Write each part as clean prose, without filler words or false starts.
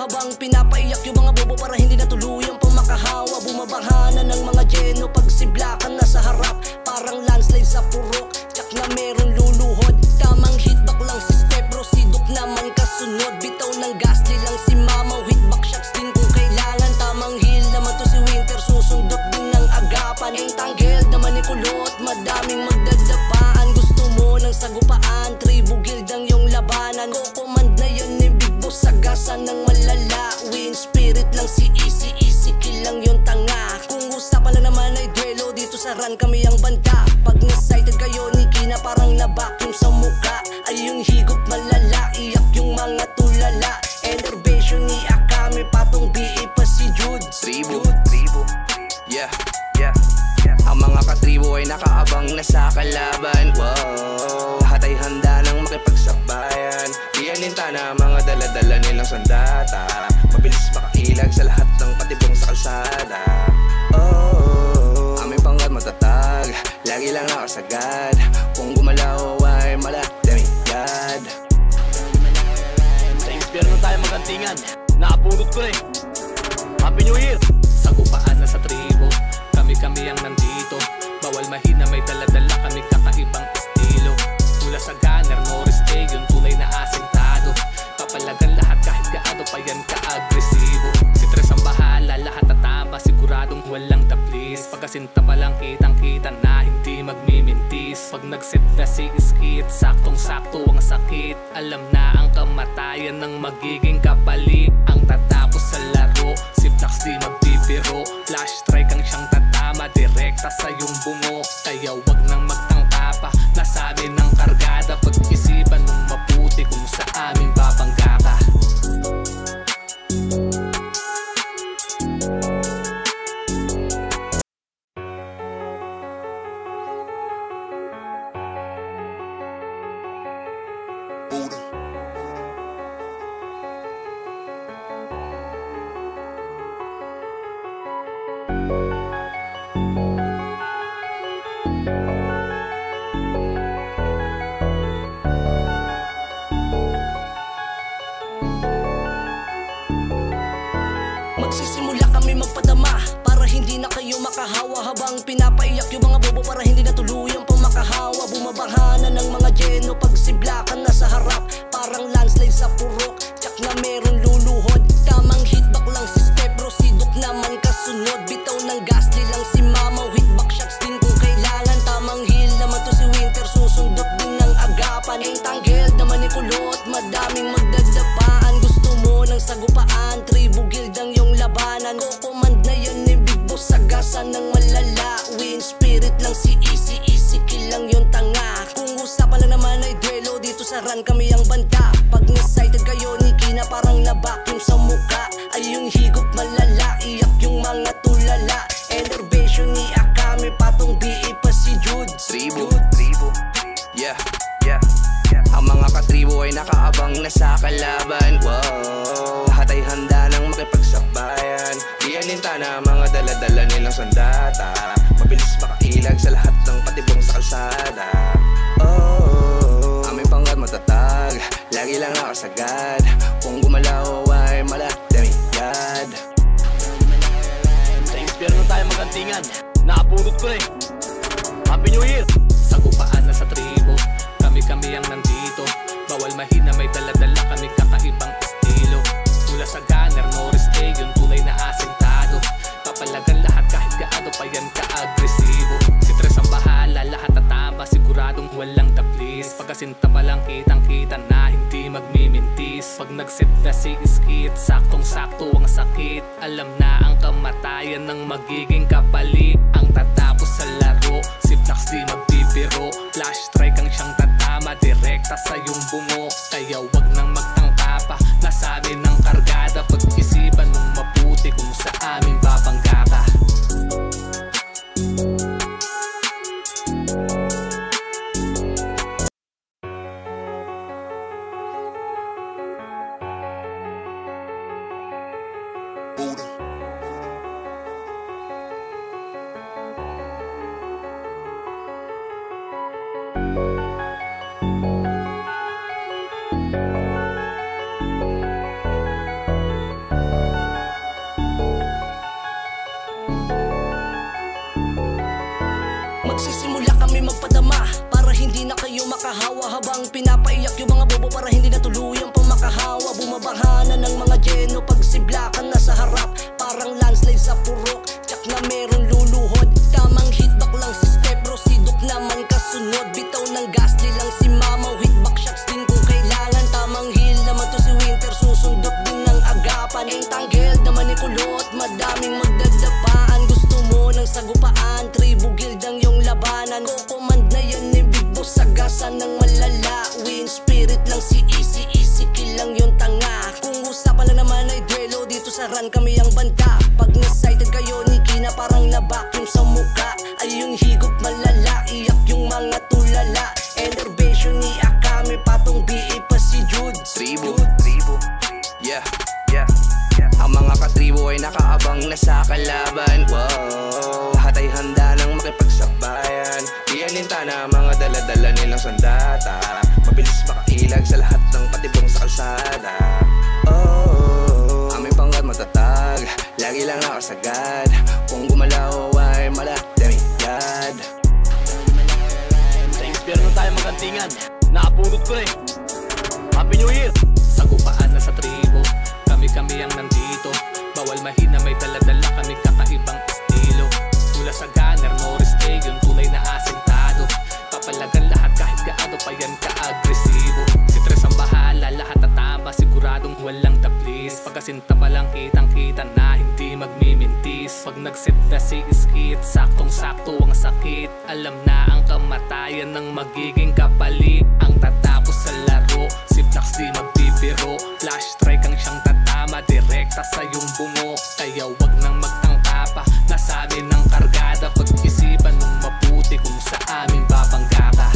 habang pinapaiyak yung mga bobo para hindi na tuluyang pamakahawa. Bumabahana ng mga jeno pag siblakan na sa harap, parang landslide sa purok. Tsak na meron luluhod, tamang hitback lang si step bro, sidok naman kasunod. Bitaw ng gasli lang si mama, hitback shots din kung kailangan. Tamang heel naman to si Winter, susundot din ng agapan. Yung tanggel naman ni kulot, madaming magdadapaan. Gusto mo ng sagupaan, tribu guild ang yung labanan. Kukumand na yun ni Big Boss, sagasan ng malala. Win spirit lang si Easy, easy kill lang yung tanga. Kung usapan lang naman ay duelo, dito sa run kami ang banta. Pag na-sighted kayo ni Kina, parang na-vacuum sa muka. Ay yung higop malala, iyak yung mga tulala. Enervation ni Akame, patong BE pa si Jude. Tribu, yeah, yeah. Ang mga katribo ay nakaabang na sa kalaban. Wow, lahat ay handa nang makipagsabayan. Iyaninta na mga dala-dala nilang sandata. Mabilis makailag sa lahat ng patibong sa kalsada. Oh, aming pangkat matatag, lagi lang nakasagad. Kung gumalaw ay maladamigad. Sa inspire na tayo magantingan, naapulot ko rin. Happy New Year! Sagupaan na sa tribo, kami ang nandito. Bawal mahina, may dala-dala kami kakaibang estilo. Mula sa gunner, Norris Day, yung tunay na asintado. Papalagan lahat kahit gaano pa yan ka-agresibo. Si Tres ang bahala, lahat tatama, siguradong walang taplis. Pagkasinta pa lang kitang-kita na hindi magmimintis. Pag nag-set na si Iskit, saktong-sakto ang sakit. Alam na ang kamatayan ng magiging kapalit. Ang tatapos sa laro, si Flax di magbibiro. Flash strike ang siyang tatama, direkta sa iyong bungo. Kaya wag nang magtangka pa, nasa amin ang kargada. Pag-isipan mong mabuti kung sa aming babangga ka. Magsisimula kami magpadama para hindi na kayo makahawa. Habang pinapaiyak yung mga bobo para hindi na tuluyang pamakahawa. Bumabahana ng mga jeno pag siblakan na sa harap, parang landslide sa purok. Tsak na meron luluhod, tamang hitback lang si step bro, sidok naman kasunod. Bitaw ng gasli lang si mama, hitback shots din kung kailangan. Tamang heel naman to si Winter, susundot din ng agapan. Yung tanggel naman ni kulot, madaming magdadapaan. Gusto mo ng sagupaan, tribu guild ang yung labanan. Kukumand na yun ni Big Boss, sagasan ng malala. Win spirit lang si Easy, easy kill lang yung tanga. Kung usapan lang naman ay duelo, dito sa run kami ang banta. Pag na-sighted kayo ni Kina, parang na-vacuum sa muka. Ay yung higop malala, iyak yung mga tulala. Enervation ni Akame, patong BE pa si Jude. Tribu, yeah, yeah. Ang mga katribo ay nakaabang na sa kalaban. Wow, lahat ay handa nang makipagsabayan. Iyaninta na mga dala-dala nilang sandata. Mabilis makailag sa lahat ng patibong sa kalsada. Oh, aming pangkat matatag, lagi lang nakasagad. Kung gumalaw ay maladamigad. Sa inspire na tayo magantingan, naapulot ko rin. Happy New Year! Sagupaan na sa tribo, kami ang nandito. Bawal mahina, may dala-dala kami kakaibang estilo. Mula sa gunner, Norris Day, yung tunay na asintado. Papalagan lahat kahit gaano pa yan ka-agresibo. Si Tres ang bahala, lahat tatama, siguradong walang taplis. Pagkasinta pa lang kitang-kita na hindi magmimintis. Pag nag-set na si Iskit, saktong-sakto ang sakit. Alam na ang kamatayan ng magiging kapalit. Ang tatapos sa laro, si Flax di magbibiro. Flash strike ang siyang tatama, direkta sa iyong bungo. Kaya wag nang magtangka pa, nasa amin ang kargada. Pag-isipan mong mabuti kung sa aming babangga ka. madaming magdadapaan. Gusto mo ng sagupaan, tribu gildang yung labanan. Kukumand na yan ni Big Boss, sagasan ng malala. Win spirit lang si Easy kill lang yung tanga. Kung usapan lang naman ay duelo, dito sa run kami ang banta. Pag na-sighted kayo ni Kina, parang na-vacuum sa muka. Ay yung higop malala, iyak yung mga tulala. Enervation ni Akame, patong BA pa si Jude. Tribu, yeah. Ang mga katribo ay nakaabang na sa kalaban. Wow, lahat ay handa nang makipagsabayan. Iyaninta na mga dala-dala nilang sandata. Mabilis makailag sa lahat ng patibong sa kalsada. Oh, aming pangkat matatag, lagi lang nakasagad. Kung gumalaw ay maladamigad. Sa impyerno tayo magantingan, nakapulot ko eh. Happy New Year! Sagupaan na sa tribo, kami ang nandito. Bawal mahina, may dala-dala kami kakaibang estilo. Mula sa gunner, no mistake, yung tunay na asintado. Papalagan lahat kahit gaado pa yan ka-agresibo. Si Tres ang bahala, lahat tatama, siguradong walang taplis. Pagkasinta pa lang kitang-kita na hindi magmimintis. Pag nagsit na si Iskit, saktong-sakto ang sakit. Alam na ang kamatayan ng magiging kapalit. Ang tatapos sa laro, si Flax di magbibiro. Flash strike ang siyang tatama, direkta sa iyong bungo. Kaya wag nang magtangka pa, nasa amin ang kargada. Pag-isipan mong mabuti kung sa amin babangga ka.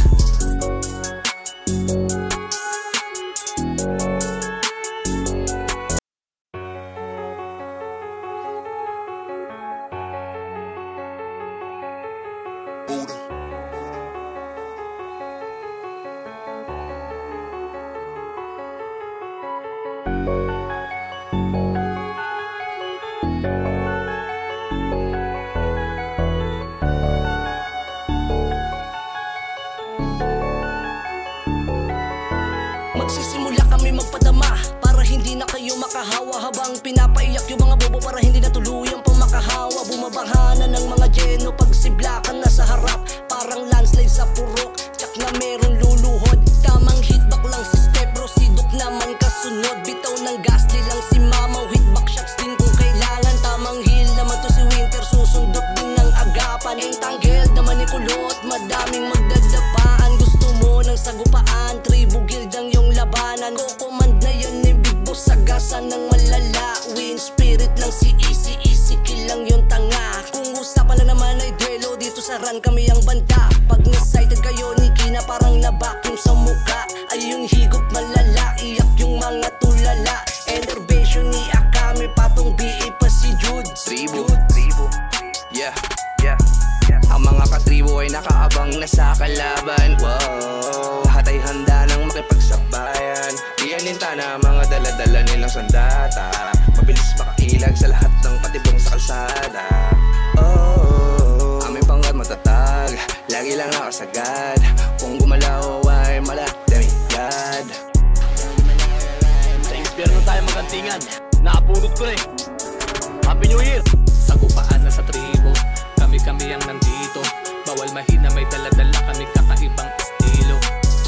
Magsisimula kami magpadama para hindi na kayo makahawa. Habang pinapaiyak yung mga bobo para hindi na tuluyang pamakahawa. Bumabahanan ng mga jeno pag siblakan na sa harap. Parang landslide sa purok, tsak na meron luluhod. Tamang hitback lang si step bro, sidok naman kasunod. Bitaw ng gasli lang si mama, hitback shots din kung kailangan. Tamang heal naman to si Winter, susundot din ng agapan. Yung tanggel naman ni kulot, madaming magdadapaan. Gusto mo ng sagupaan, tribu gildang yung labanan. Kukumand na yan ni Big Boss, sagasan ng malala. Win spirit lang si Easy kill lang yung tanga. Kung usapan lang naman ay duelo, dito sa run kami ang banta. Pag na-sighted kayo ni Kina, parang na-vacuum sa muka. Ay yung higop malala, iyak yung mga tulala. Enervation ni Akame, patong BA pa si Jude. Tribu, yeah. Ang mga katribo ay nakaabang na sa kalaban. Wow, lahat ay handa nang makipagsabayan. Iyaninta na mga dala-dala nilang sandata. Mabilis makailag sa lahat ng patibong sa kalsada. Oh, aming pangkat matatag, lagi lang nakasagad. Kung gumalaw ay maladamigad. Sa impyerno tayo magantingan, nakapulot ko eh. Happy New Year! Sagupaan na sa tribo, kami ang nandito. Bawal mahina, may dala-dala kami kakaibang estilo.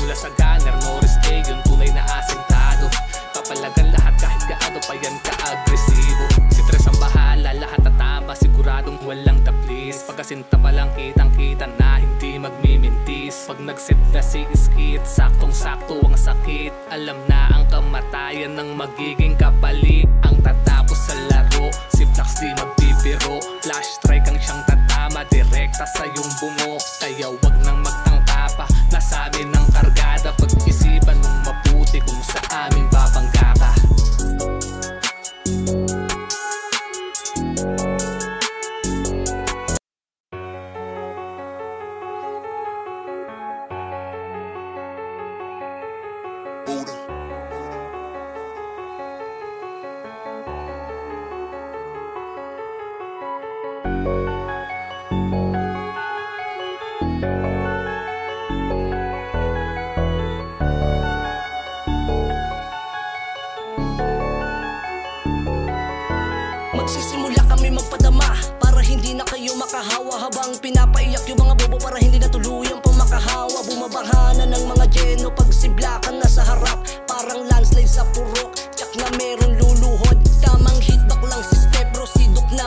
Mula sa gunner, no mistake, yung tunay na asintado. Papalagan lahat kahit gaado pa yan ka-agresibo. Si Tres ang bahala, lahat tatama, siguradong walang taplis. Pagkasinta pa lang kitang-kita na hindi magmimintis. Pag nagsit na si Iskit, saktong-sakto ang sakit. Alam na ang kamatayan ng magiging kapalit. Ang tatapos sa laro, si Flax di magbibiro. Flash strike ang siyang tatama, direkta sa iyong bungo. Kaya wag nang magtangka pa, nasa amin ang kargada. Pag-isipan mong mabuti kung sa amin babangga ka. Magsisimula kami magpadama para hindi na kayo makahawa. Habang pinapaiyak yung mga bobo para hindi na tuluyang pamakahawa. Bumabahanan ng mga jeno pag siblakan na sa harap. Parang landslide sa purok, tsak na meron luluhod. Tamang hitback lang si step bro, sidok na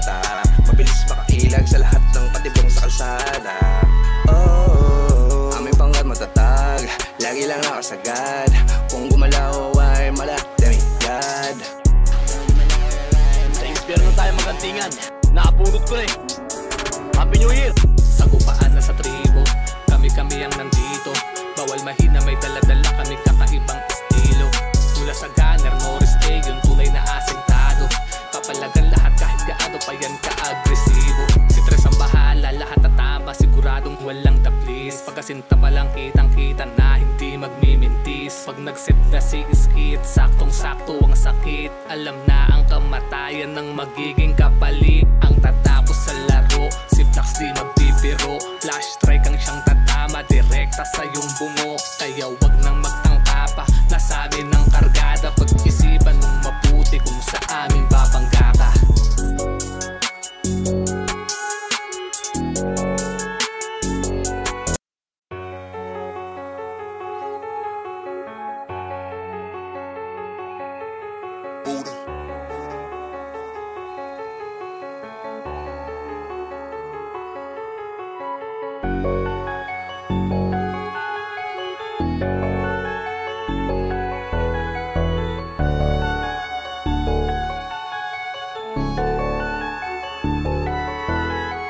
sandata, mabilis makailag sa lahat ng patibong sa kalsada. Oh, aming pangkat matatag, lagi lang nakasagad. Kung gumalaw ay maladamigad. Sa impyerno tayo magantingan, nakapulot ko eh. Happy New Year! Sagupaan na sa tribo, kami-kami ang nandito. Bawal mahina, may dala-dala kami kakaibang estilo. Mula sa gunner, Norris Day, yung tunay na asintado. Papalagan lahat kahit gaano pa yan ka-agresibo. Si Tres ang bahala, lahat tatama, siguradong walang taplis. Pagkasinta pa lang kitang-kita na hindi magmimintis. Pag nag-set na si Iskit, saktong-sakto ang sakit. Alam na ang kamatayan ng magiging kapalit. Ang tatapos sa laro, si Flax di magbibiro. Flash strike ang siyang tatama, direkta sa iyong bungo. Kaya wag nang magtangka pa, nasa amin ang kargada. Pag-isipan mong mabuti kung sa amin babangga ka.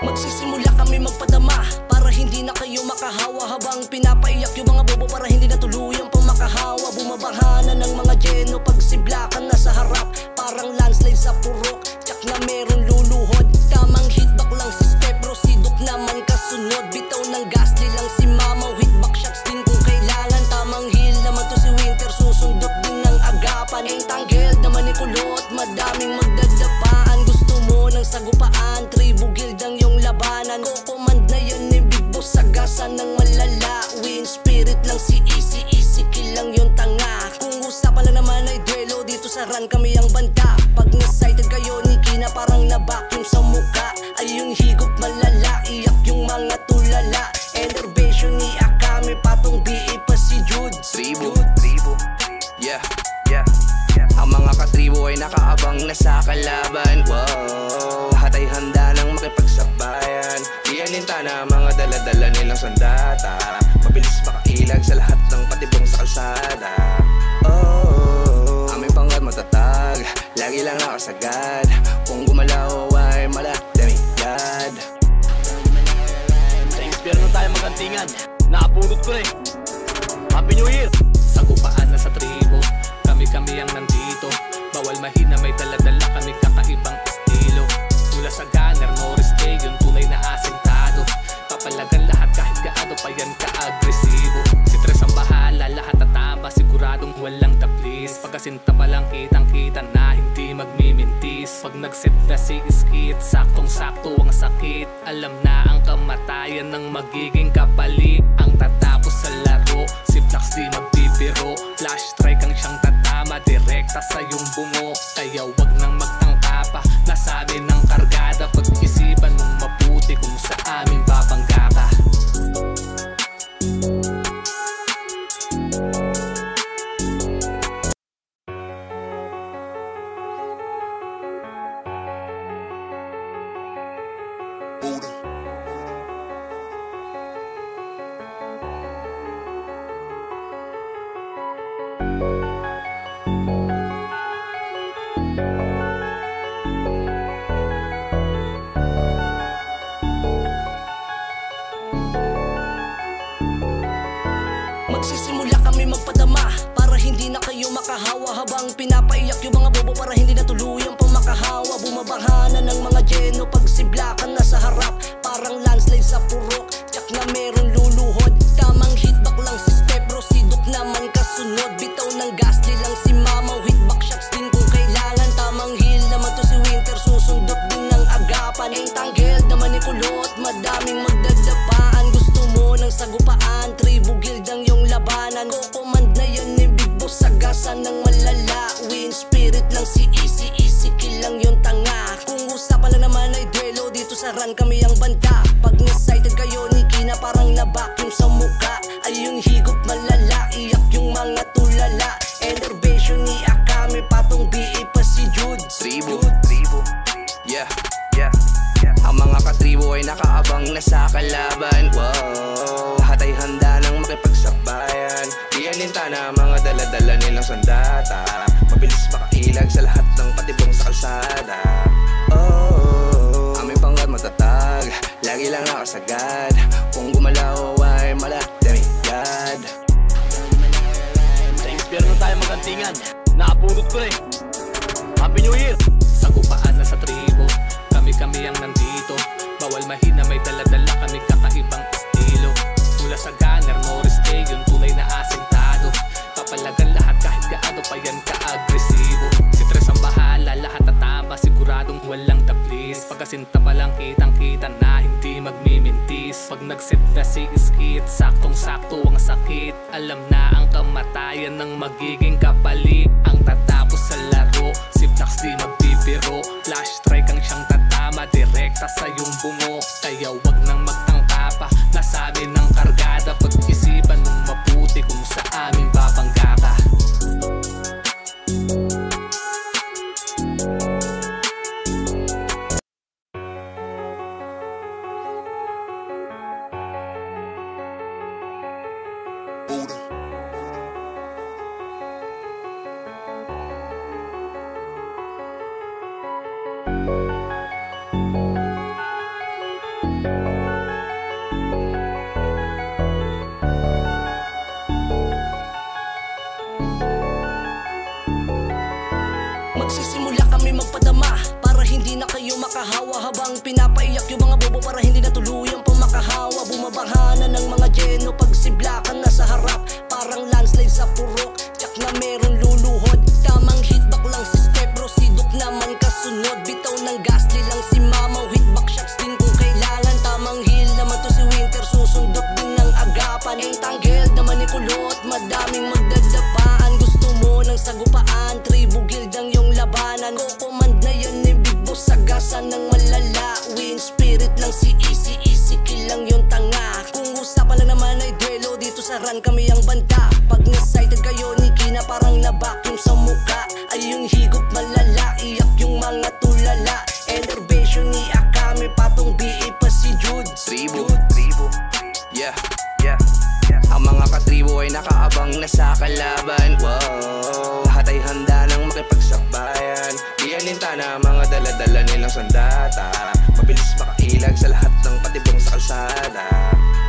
Magsisimula kami magpadama para hindi na kayo makahawa. Habang pinapaiyak yung mga bobo para hindi na tuluyang pumakahawa. Bumabaha na ng mga jeno pag siblakan na sa harap. Parang landslide sa purok, tsak na meron luluhod. Tamang hitback lang si step bro, sidok naman kasunod. Bitaw ng gasli lang si mama, hitback shots din kung kailangan. Tamang heal naman to si Winter, susundot din ng agapan. Ang tanggel naman ni kulot, madaming magdadapaan. Gusto mo ng sagupaan, tribu guild ang yung labanan. Kukomand na yan ni Big Boss, sagasan ng malala. Win spirit lang si Easy kill lang yung tanga. Kung usapan lang naman ay duelo, dito sa run kami ang banta. Pag na-sighted kayo ni Kina, parang na-vacuum sa muka. Ay yung higop malala, iyak yung mga tulala. Enervation ni Akame, patong BA pa si Jude. Tribo, yeah. Ang mga katribo ay nakaabang na sa kalaban. Wow, lahat ay handa nang makipagsabayan. Iyaninta na mga dala-dala nilang sandata, mabilis makailag sa lahat ng patibong sa kalsada. Oh, aming pangkat matatag, lagi lang nakasagad. Kung gumalaw ay maladamigad. Sa impyerno tayo magantingan, nakapulot ko eh. Happy New Year! Sagupaan na sa tribo, kami-kami ang nandito. Bawal mahina, may dala-dala kami kakaibang estilo. Mula sa gunner, Norris Day, yung tunay na asintado. Papalagan lahat kahit gaano pa yan ka-agresibo. Si Tres ang bahala, lahat tatama, siguradong walang taplis. Pagkasinta pa lang kitang-kita na hindi magmimintis. Pag nag-set na si Iskit, saktong-sakto ang sakit. Alam na ang kamatayan ng magiging kapalit. Ang tatapos sa laro, si Flax di magbibiro. Flash strike ang siyang tatama, direkta sa iyong bungo. Kaya wag nang magtangka pa, nasa amin ang kargada. Pag-isipan mong mabuti kung sa amin babangga ka. Magsisimula kami magpadama para hindi na kayo makahawa. Habang pinapaiyak yung mga bobo para hindi na tuluyang pumakahawa. Bumabaha na ng mga jeno pag siblakan na sa harap. Parang landslide sa purok, tsak na meron luluhod. Tamang hitback lang si step bro, sidok naman kasunod. Bitaw ng gasli lang si mama, hitback shots din kung kailangan. Tamang heal naman to si Winter, susundot din ng agapan. Ang tanggel naman ni kulot, madaming magdadapaan. Gusto mo ng sagupaan, tribu guild ang yung labanan. Kukomand na yan ni Big Boss, sagasan ng malala. Win spirit lang si Easy kill lang yung tanga. Kung usapan lang naman ay duelo, dito sa run kami ang banta. Pag na-sighted kayo ni Kina, parang na-vacuum sa muka. Ay yung higop malala, iyak yung mga tulala. Enervation ni Akame, patong BA pa si Jude. Tribo, yeah. nakasagad. Kung gumalaw ay maladamigad. Sa impyerno tayo magantingan. Naabunot ko na eh. Happy New Year! Sagupaan na sa tribo, kami-kami ang nandito. Bawal mahina, may dala-dala kami kakaibang estilo. Mula sa gunner, Norris A, yung tunay na asintado. Papalagan lahat kahit gaano pa yan ka-agresibo. Si Tres ang bahala, lahat tatama, siguradong walang taplis. Pagkasinta pa lang kitang-kita na hindi magmimintis. Pag nag-set na si Iskit, saktong-sakto ang sakit. Alam na ang kamatayan ng magiging kapalit. Ang tatapos sa laro, si Flax di magbibiro. Flash strike ang siyang tatama, direkta sa iyong bungo. Kaya wag nang magtangka pa, nasa amin ang kargada. Pag-isipan mong mabuti kung sa amin babangga ka. Magsisimula kami magpadama para hindi na kayo makahawa. Habang pinapaiyak yung mga bobo para hindi na tuluyang pumakahawa. Bumabahanan ng mga jeno pag siblakan na sa harap. Parang landslide sa purok, tsak na meron luluhod. Tamang hitback lang si step bro, sidok naman kasunod. Bitaw ng gasly lang si mamaw, hitback shots din kung kailangan. Tamang heel naman to si Winter, susundot din ng agapan. Ang tanggel naman ni kulot, madaming magdadapaan. Gusto mo ng sagupaan, tribu guild ang yung labanan. Ko-command na yun ni Big Boss, sagasan ng malala. Win spirit lang si easy kill lang yung tanga. Kung usapan lang naman ay duelo, dito sa run kami ang banta. Pag na-sighted kayo ni Kina, parang na-vacuum sa muka. Ay yung higop malala, iyak yung mga tulala. Enervation ni Akame, patong BA pa si Jude. Tribo, yeah. Ang mga katribo ay nakaabang na sa kalaban. Wow, lahat ay handa nang makipagsabayan. Iyaninta na mga dala-dala nilang sandata. Mabilis makailag sa lahat ng patibong sa kalsada.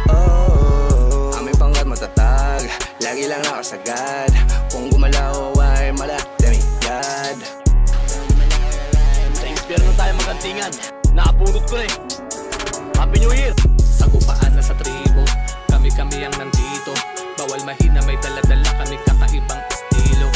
Oh, aming pangkat matatag, lagi lang nakasagad. Kung gumalaw ay maladamigad. Sa impyerno tayo magantingan. Naabunot ko na eh. Happy New Year! Sagupaan na sa tribo, kami-kami ang nandito. Bawal mahina, may dala-dala kami kakaibang estilo.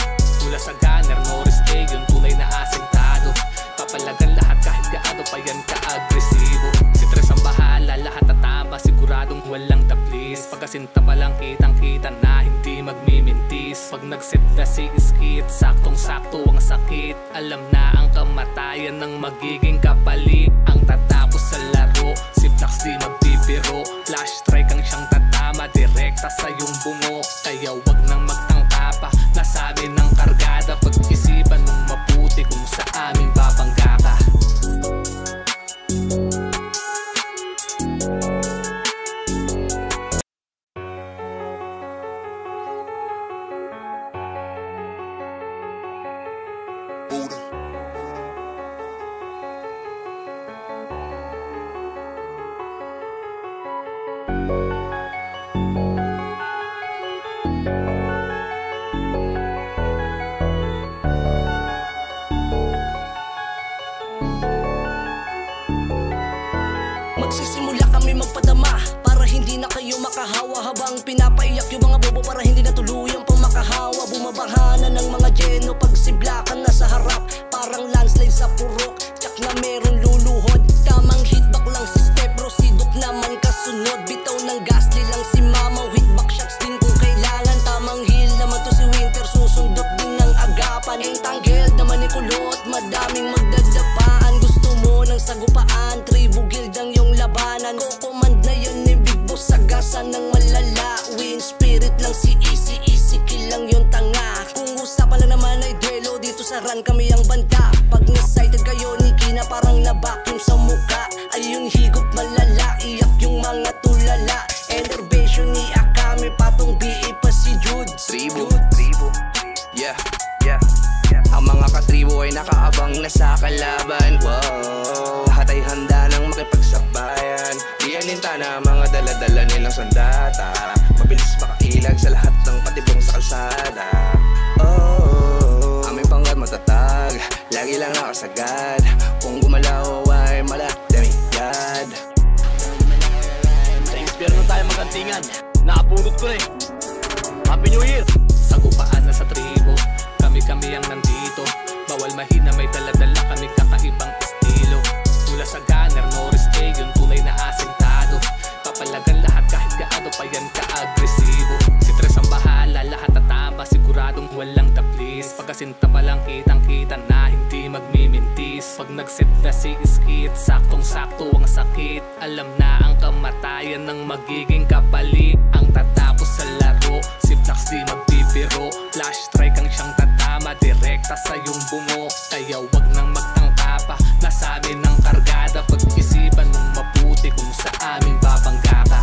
Mula sa gunner, Norris A, yung tunay na asintado. Papalagan lahat kahit gaano pa yan ka-agresibo. Si Tres ang bahala, lahat tatama, siguradong walang taplis. Pagkasinta pa lang kitang-kita na hindi magmimintis. Pag nag-set na si Iskit, saktong-sakto ang sakit. Alam na ang kamatayan ng magiging kapalit. Ang tatapos sa laro, si Flax di magbibiro. Flash strike ang siyang tatama, direkta sa iyong bungo. Kaya wag nang magtangka pa, nasa amin ang kargada. Pag-isipan mong mabuti kung sa amin babangga ka. Magsisimula kami magpadama para hindi na kayo makahawa. Habang pinapaiyak yung mga bobo para hindi na tuluyang pumakahawa. Bumabahanan ng mga jeno pag siblakan na sa harap. Parang landslide sa purok, tsak na meron luluhod. Tamang hitback lang si step bro, sidok naman kasunod. Bitaw ng gasly lang si mamaw, hitback shots din kung kailangan. Tamang heel naman to si Winter, susundot din ng agapan. Ang tanggel naman ni kulot, madaming magdadapaan. Gusto mo ng sagupaan, tribu guild ang yung labanan. Ko-command na yun ni Big Boss, sagasan ng malala. Win spirit lang si easy kill lang yung tanga. Kung usapan lang naman ay duelo, dito sa run kami ang banta. Pag na-sighted kayo ni Kina, parang na-vacuum sa muka. Ay yung higop malala, iyak yung mga tulala. Enervation ni Akame, patong BA pa si Jude. Tribo, yeah. Ang mga katribo ay nakaabang na sa kalaban. Wow, lahat ay handa nang makipagsabayan. Iyan Iyaninta na mga dala-dala nilang sandata, mabilis makailag sa lahat ng patibong sa kalsada. Oh, aming pangkat matatag, lagi lang nakasagad. Kung gumalaw ay maladamigad. Sa impyerno tayo magantingan, nakapulot ko eh. Happy New Year! Sagupaan na sa tribo, kami-kami ang nandito. Bawal mahina, may dala-dala kami kakaibang estilo. Mula sa gunner, Norris A, yung tunay na asintado. Papalagan lahat kahit gaano pa yan ka-agresibo. Si Tres ang bahala, lahat tatama, siguradong walang taplis. Pagkasinta pa lang kitang-kita na hindi magmimintis. Pag nagsit na si Iskit, saktong-sakto ang sakit. Alam na ang kamatayan ng magiging kapalit. Ang tatapos sa laro, si Flax di magbibiro. Flash strike ang siyang tatama, direkta sa iyong bungo. Kaya wag nang magtangka pa, nasa amin ang kargada. Pag-isipan mong mabuti kung sa aming babangga ka.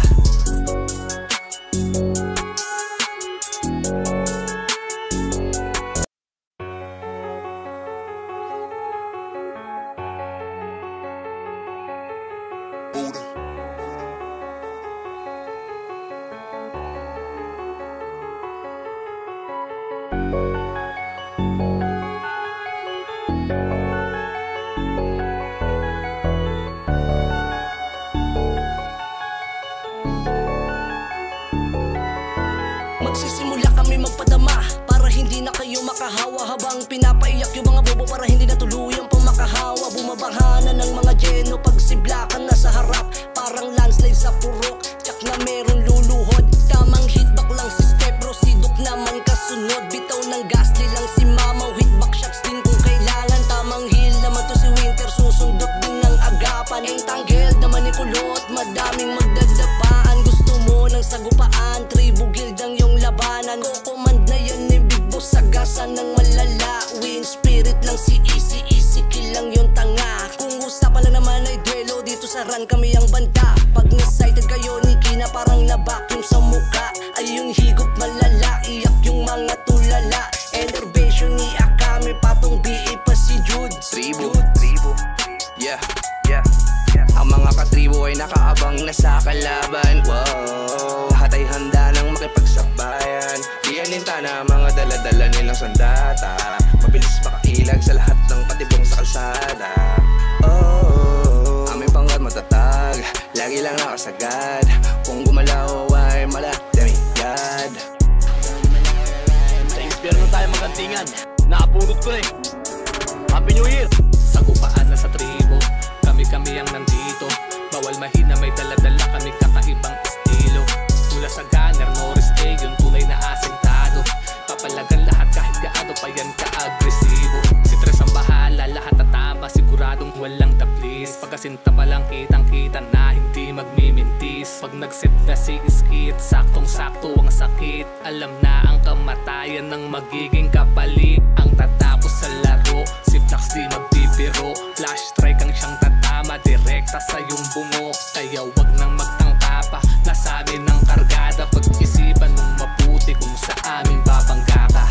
Magsisimula kami magpadama para hindi na kayo makahawa. Habang pinapaiyak yung mga bobo para hindi na tuluyang pumakahawa. Bumabahanan ng mga jeno pag siblakan na sa harap. Parang landslide sa purok, tsak na meron luluhod. Tamang hitback lang si step bro, sidok naman kasunod. Bitaw ng gasli lang si mamaw, hitback shots din kung kailangan. Tamang heel naman to si Winter, susundot din ng agapan. Ang tanggel naman ni kulot, madaming magdadapaan. Gusto mo ng sagupaan, tribu guild ang yung labanan. Kukumand na yan ni Big Boss, sagasan ng malala. Win spirit lang si easy kill lang yung tanga. Kung usapan lang naman ay duelo, dito sa run kami ang banta. Pag na-sighted kayo ni Kina, parang na-vacuum sa muka. Ay yung higop malala, iyak yung mga tulala. Enervation ni Akami, patong BE pa si Jude. Tribo, yeah. Ang mga katribo ay nakaabang na sa kalaban. Wow, lahat ay handa nang makipagsabayan. Iyaninta na mga dala-dala nilang sandata, mabilis makailag sa lahat ng patibong sa kalsada. Oh, aming pangkat matatag, lagi lang nakasagad. Kung gumalaw ay maladamigad. Sa impyerno tayo magantingan, nakapulot ko eh. Happy New Year! Sagupaan na sa tribo, kami-kami ang nandito. Bawal mahina, may dala-dala kami kakaibang estilo. Mula sa gunner, Norris A, yung tunay na asintado. Papalagan lahat kahit gaano pa yan ka-agresibo. Si Tres ang bahala, lahat tatama, siguradong walang taplis. Pagkasinta pa lang kitang-kita na hindi magmimintis. Pag nagsit na si Iskit, saktong-sakto ang sakit. Alam na ang kamatayan ng magiging kapalit. Ang tatapos sa laro, si Flax di magbibiro. Flash strike ang siyang tatama, direkta sa iyong bungo. Kaya wag nang magtangka pa, nasa amin ang kargada. Pag-isipan mong mabuti kung sa aming babangga ka.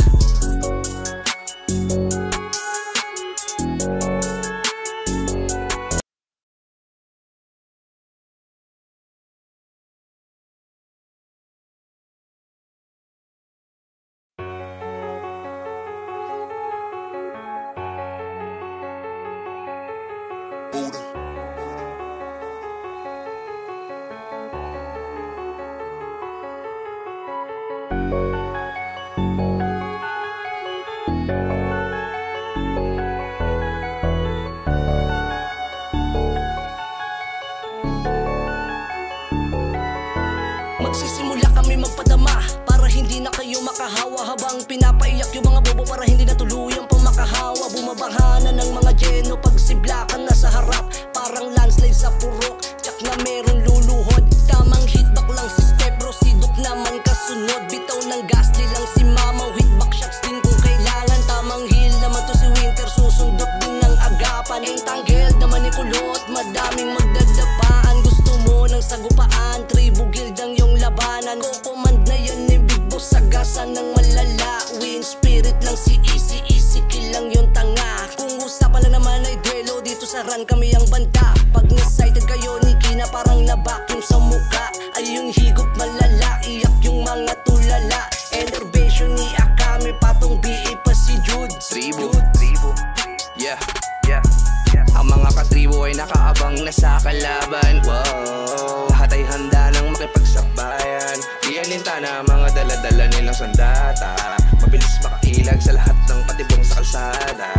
Magsisimula kami magpadama para hindi na kayo makahawa. Habang pinapaiyak yung mga bobo para hindi na tuluyang pumakahawa. Bumabahanan ng mga jeno pag siblakan na sa harap. Parang landslide sa purok, tsak na meron luluhod. Tamang hitback lang si step bro, sidok naman kasunod. Bitaw ng gasli lang si mamaw, hitback shots din kung kailangan. Tamang heel naman to si Winter, susundot din ng agapan. Ang tanggel naman ni kulot, madaming magdadapaan. Gusto mo ng sagupaan, tribu guild ang yung labanan. Kukumand na yan ni Big Boss, sagasan ng malala. Win spirit lang si easy kill lang yung tanga. Kung usapan lang naman ay duelo, dito sa run kami ang banta. Pag na-sighted kayo ni Kina, parang na-vacuum sa nasa kalaban. Wow, lahat ay handa nang makipagsabayan. Iyaninta na mga dala-dala nilang sandata. Mabilis makailag sa lahat ng patibong sa kalsada.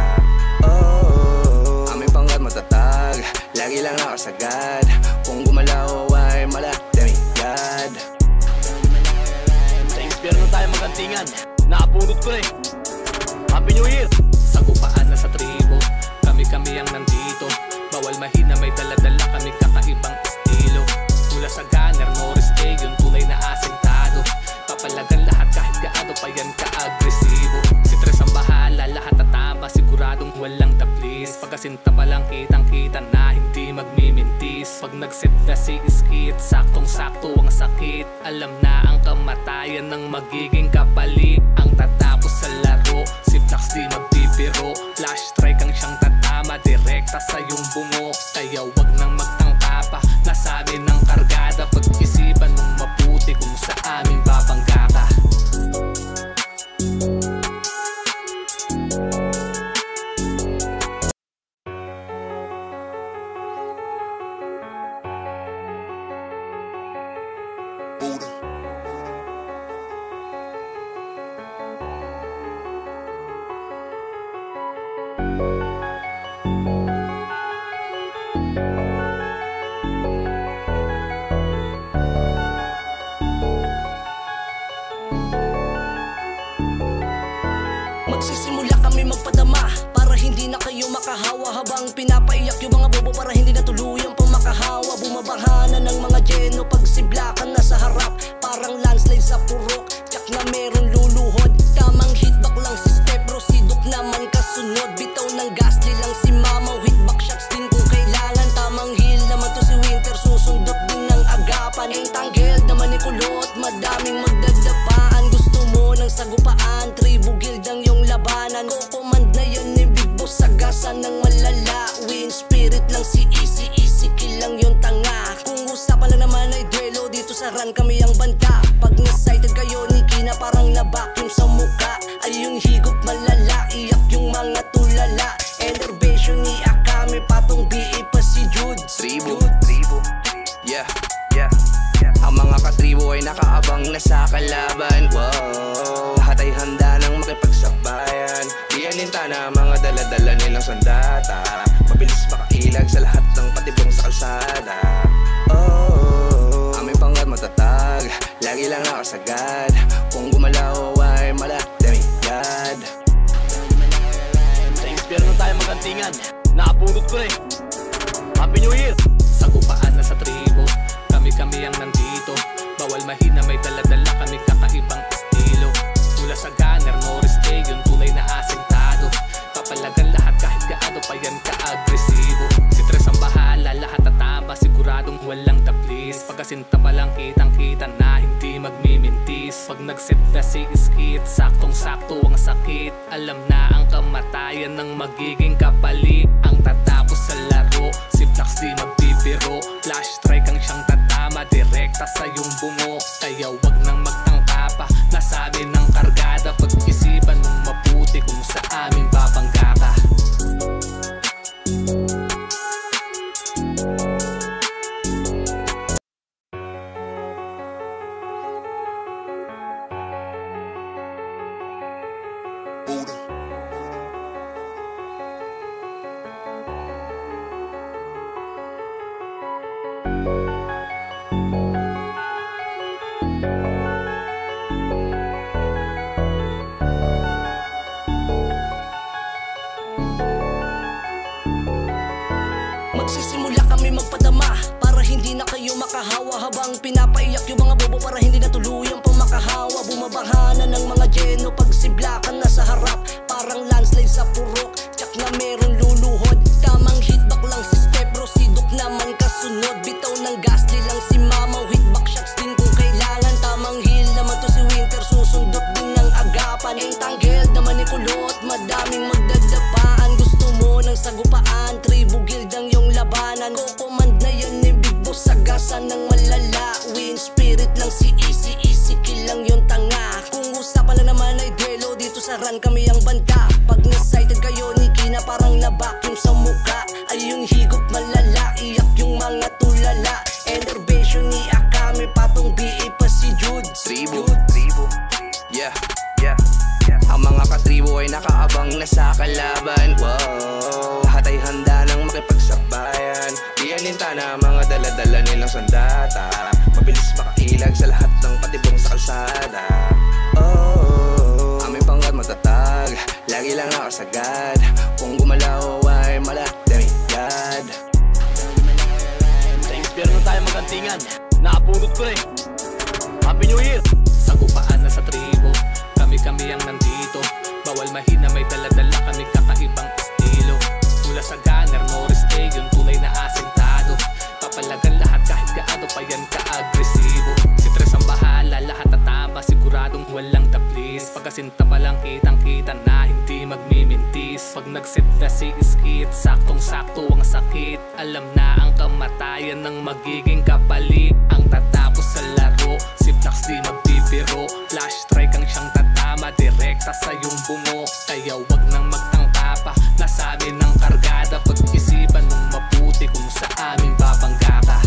Oh, aming pangkat matatag, lagi lang nakasagad. Kung gumalaw ay maladamigad. Sa impyerno tayo magantingan. Nakapulot ko na eh. Happy New Year! Sagupaan na sa tribo, kami-kami ang nandito. Bawal mahina, may dala-dala kami kakaibang estilo. Mula sa gunner, Norris A, yung tunay na asentado. Papalagan lahat kahit gaano pa yan ka-agresibo. Si Tres ang bahala, lahat tatama, siguradong walang taplis. Pagkasinta pa lang kitang-kita na hindi magmimintis. Pag nag-set na si Iskit, saktong-sakto ang sakit. Alam na ang kamatayan ng magiging kapalit. Ang tatapos sa laro, si Flax di magbibiro. Flash strike ang siyang tatama, direkta sa iyong bungo. Kaya wag nang magtangka pa, nasabi ng kargada. Pag-isipan mong mabuti kung sa aming babangga ka. Magsisimula kami magpadama para hindi na kayo makahawa. Habang pinapaiyak yung mga bobo para hindi na tuluyang pumakahawa. Bumabaha na ng mga jeno pag siblakan na sa harap. Parang landslide sa purok, tsak na meron luluhod. Tamang hitback lang si Stepbro, sidok naman kasunod. Bitaw ng gasli lang si Mamaw, hitback shots din kung kailangan. Tamang heel naman to si Winter, susundot din ng agapan. Ang tanggel naman ni Kulot, madaming magdadapaan. Gusto mo ng sagupaan, tribu guild ang yung labanan. Kukomand na yan ni Big Boss, sagasan ng malala. Win spirit lang si Easy, easy kill lang yung tanga. Kung usapan lang naman ay duelo, dito sa run kami ang banta. Pag na-sighted kayo ni Kina, parang na-vacuum sa muka. Ay yung higop malala, iyak yung mga tulala. Enervation ni Akame, patong BA pa si Jude. Tribo, yeah, yeah. Ang mga katribo ay nakaabang na sa kalaban. Wow, lahat ay handa nang makipagsabayan. Iyaninta na mga dala-dala nilang sandata. Mabilis makailag sa lahat ng patibong sa kalsada. Oh, aming pangkat matatag, lagi lang nakasagad. Kung gumalaw ay maladamigad. Sa impyerno tayo magantingan. Nakapulot ko na eh. Happy New Year! Sagupaan na sa tribo, kami-kami ang nandito. Bawal mahina, may dala-dala kami kakaibang estilo. Mula sa gunner, Norris A, yung tunay na asentado. Papalagan lahat kahit gaano pa yan ka-agresibo. Si Tres ang bahala, lahat tatama, siguradong walang taplis. Pagkasinta pa lang kitang-kita na hindi magmimintis. Pag nag-set na si Iskit, saktong-sakto ang sakit. Alam na ang kamatayan ng magiging kapalit. Ang tatapos sa laro, si Flax di magbibiro. Flash strike ang siyang tatama, direkta sa iyong bungo. Kaya wag nang magtangka pa, nasabi ng kargada. Pag-isipan mong mabuti kung sa aming babangga ka. Magsisimula kami magpadama para hindi na kayo makahawa. Habang pinapaiyak yung mga bobo para hindi na tuluyang pumakahawa. Bumabaha na ng mga jeno pag siblakan na sa harap. Parang landslide sa purok, tsak na meron luluhod. Tamang hitback lang si Stepbro, sidok naman kasunod. Bitaw ng gasli lang si Mamaw, hitback shots din kung kailangan. Tamang heel naman to si Winter, susundot din ng agapan. Ang tanggel naman ni Kulot, madaming magdadapaan. Gusto mo ng sagupaan, tribu guild ang yung labanan. Kukomand na yan ni Big Boss, sagasan ng malala. Win spirit lang si Easy, easy kill lang yung tanga. Kung usapan lang naman ay duelo, dito sa run kami ang banta. Pag na-sighted kayo ni kalaban. Wow, lahat ay handa nang makipagsabayan. Iyaninta na mga dala-dala nilang sandata. Mabilis makailag sa lahat ng patibong sa kalsada. Oh, aming pangkat matatag, lagi lang nakasagad. Kung gumalaw ay maladamigad. Sa impyerno tayo magantingan. Nakapulot ko eh. Happy New Year! Sagupaan na sa tribo, kami-kami ang nandito. Bawal mahina, may dala-dala kami kakaibang estilo. Mula sa gunner, no mistake, yung tunay na asintado. Papalagan lahat kahit gaano pa yan ka-agresibo. Si Tres ang bahala, lahat tatama, siguradong walang taplis. Pagkasinta pa lang kitang-kita na hindi magmimintis. Pag nagsit na si Iskit, saktong-sakto ang sakit. Alam na ang kamatayan ng magiging kapalit. Ang tatapos sa laro, si Flax di magbibiro. Flash strike ang siyang tatama, direkta sa iyong bungo. Kaya wag nang magtangka pa, nasa amin ang kargada. Pag-isipan mong mabuti kung sa amin babangga ka.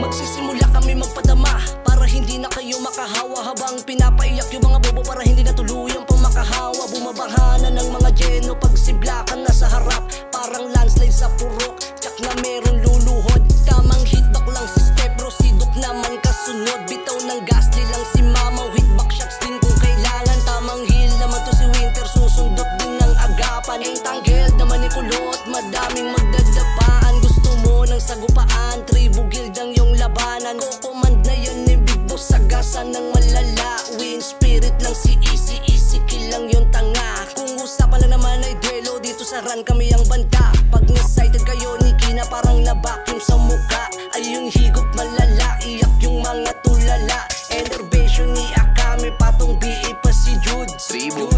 Magsisimula kami magpadama para hindi na kayo makahawa. Habang pinapaiyak yung mga bobo para hindi na tuluyang pamakahawa. Bumabaha na ng mga jeno pag siblakan na sa harap. Parang landslide sa purok, tsak na meron luluhod. Tamang hitback lang si step bro, sidok naman kasunod. Bitaw ng gasli lang si mama, hitback shots din kung kailangan. Tamang heal naman to si Winter, susundot din ng agapan. Ang tanggel naman ni kulot, madaming magdadapaan. Gusto mo ng sagupaan, tribu guild ang yung labanan. Ko-command na yan ni Big Boss, sagasan ng malala. Win spirit lang si easy kill lang yung tanga. Kung usapan lang naman ay duelo, dito sa run kami ang banta. Pag na-sighted kayo ni Kina, parang na-vacuum sa muka. Ay yung higop malala, iyak yung mga tulala. Enervation ni Akame, patong BA pa si Jude. Tribo,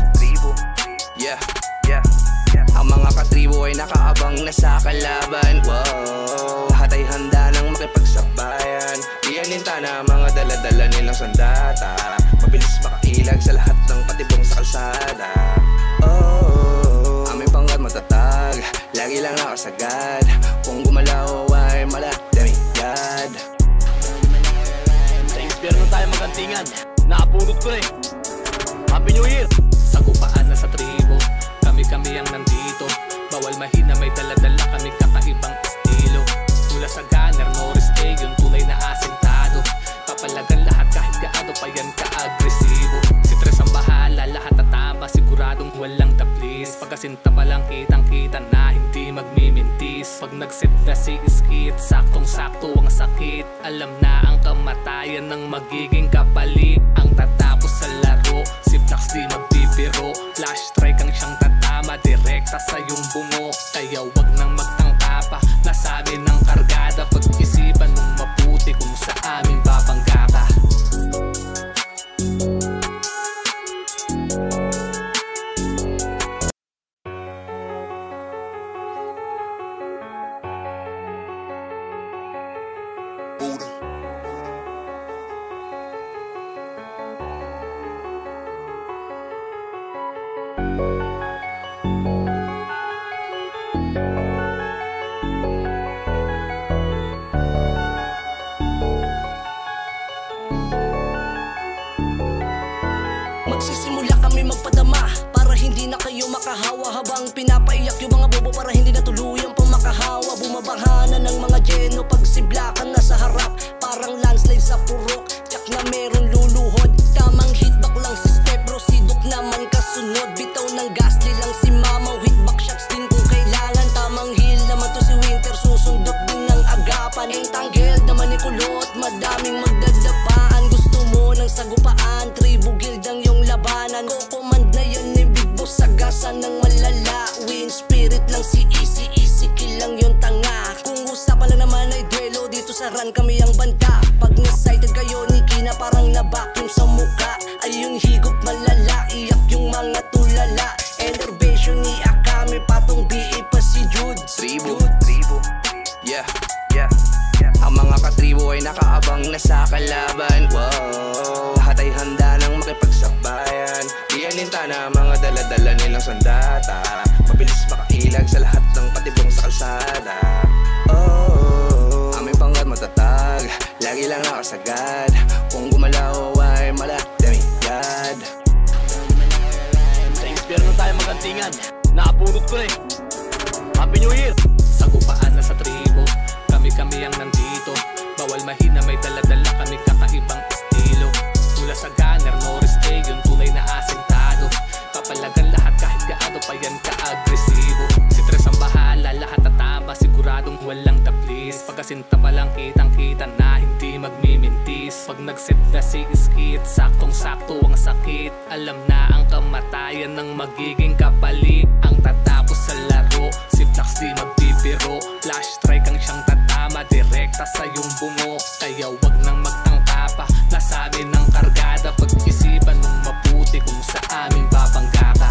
yeah. Ang mga katribo ay nakaabang na sa kalaban. Wow, lahat ay handa nang makipagsabayan. Iyaninta na mga dala-dala nilang sandata. Mabilis makailag sa lahat ng patibong sa kalsada. Oh, aming pangkat matatag, lagi lang nakasagad. Kung gumalaw ay maladamigad. Sa impyerno tayo magantingan. Nakapulot ko eh. Happy New Year! Sagupaan na sa tribo, kami-kami ang nandito. Bawal mahina, may dala-dala kami kakaibang estilo. Mula sa gunner, no mistake, yung tunay na asintado. Papalagan lahat kahit gaano pa yan ka-agresibo. Si Tres ang bahala, lahat tatama, siguradong walang taplis. Pagkasinta pa lang kitang-kita na hindi magmimintis. Pag nagsit na si Iskit, saktong-sakto ang sakit. Alam na ang kamatayan ng magiging kapalit. Ang tatapos sa laro, si Flax di magbibiro. Flash strike ang siyang tatama, direkta sa iyong bungo. Kaya wag nang magtangka pa, nasa amin ang kargada. Pag-isipan mong mabuti kung sa amin babangga ka. Magsisimula kami magpadama para hindi na kayo makahawa. Habang pinapaiyak yung mga bobo para hindi na tuluyang pamakahawa. Bumabaha na ng mga jeno pag siblakan na sa harap. Parang landslide sa purok, tsak na meron luluhod. Tamang hitback lang si step bro, sidok naman kasunod. Bitaw ng gasli lang si mama, hitback shots din kung kailangan. Tamang heal naman to si Winter, susundot din ng agapan. Ang tanggel naman ni kulot, madaming magdadapaan. Gusto mo ng sagupaan, tribu guild ang yung labanan. Ko-command na yan ni Big Boss, sagasan ng malala. Win spirit lang si easy kill lang yung tanga. Kung usapan lang naman ay duelo, dito ran kami ang banta. Pag na-sighted kayo ni Kina parang na-vacuum sa muka. Ay yung higop malala, iyak yung mga tulala. Enervation ni Akami, patong BE pa si Jude. Tribo, yeah, yeah. Ang mga katribo ay nakaabang na sa kalaban. Wow, lahat ay handa nang makipagsabayan. Iyaninta na mga daladala nilang sandata. Mabilis makailag sa lahat ng patibong sa kalsada. Oh, aming pangat matatag, lagi lang nakasagad. Kung gumalaw ay maladamigad. Sa impyerno tayo magantingan. Naapurot ko na eh. Happy New Year! Sagupaan na sa tribo, kami-kami ang nandito. Bawal mahina, may dala-dala kami kakaibang estilo. Mula sa gunner, Norris A, yung tunay na asintado. Papalagan lahat kahit gaano pa yan ka-agresibo. Si Tres ang bahala, lahat tatama, siguradong walang taplis. Pagkasinta pa lang kitang-kita na hindi magmimintis. Pag nag-set na si Iskit, saktong-sakto ang sakit. Alam na ang kamatayan ng magiging kapalit. Ang tatapos sa laro, si Flax di magbibiro. Flash strike ang siyang tatama, direkta sa iyong bungo. Kaya wag nang magtangka pa, nasabi ng kargada. Pag-isipan mong mabuti kung sa aming babangga ka.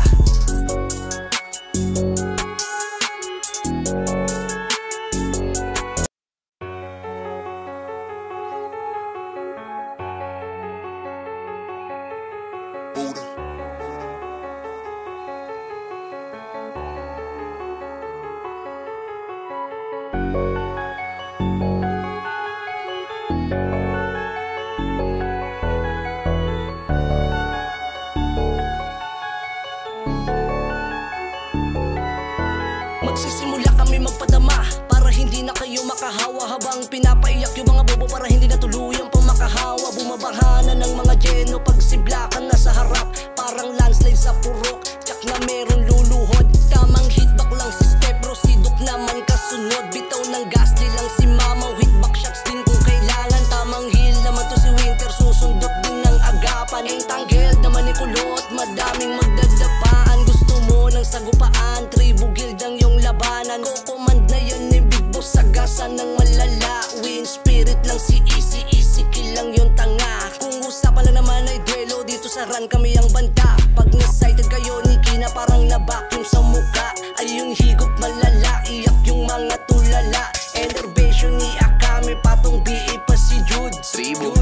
Magsisimula kami magpadama para hindi na kayo makahawa. Habang pinapaiyak yung mga bobo para hindi na tuluyang pumakahawa. Bumabaha na ng mga jeno pag siblakan na sa harap. Parang landslide sa purok, tsak na meron luluhod. Tamang hitback lang si step bro, sidok naman kasunod. Bitaw ng gas lang si mama, hitback shots din kung kailangan. Tamang heal naman to si Winter, susundot din ng agapan. Ang tanggel naman ni kulot, madaming magdadapaan. Gusto mo ng sagupaan, tribo guild ang yung labanan. Ko-command na yun ni Big Boss, sagasan ng malala. Win spirit lang si easy kill lang yung tanga. Kung usapan lang naman ay duelo, dito sa ran kami ang banta. Pag na-sighted kayo ni Kina parang na-vacuum sa muka. Ay yung higop malala, iyak yung mga tulala. Enervation ni Akami, patong BE pa si Jude. Tribo,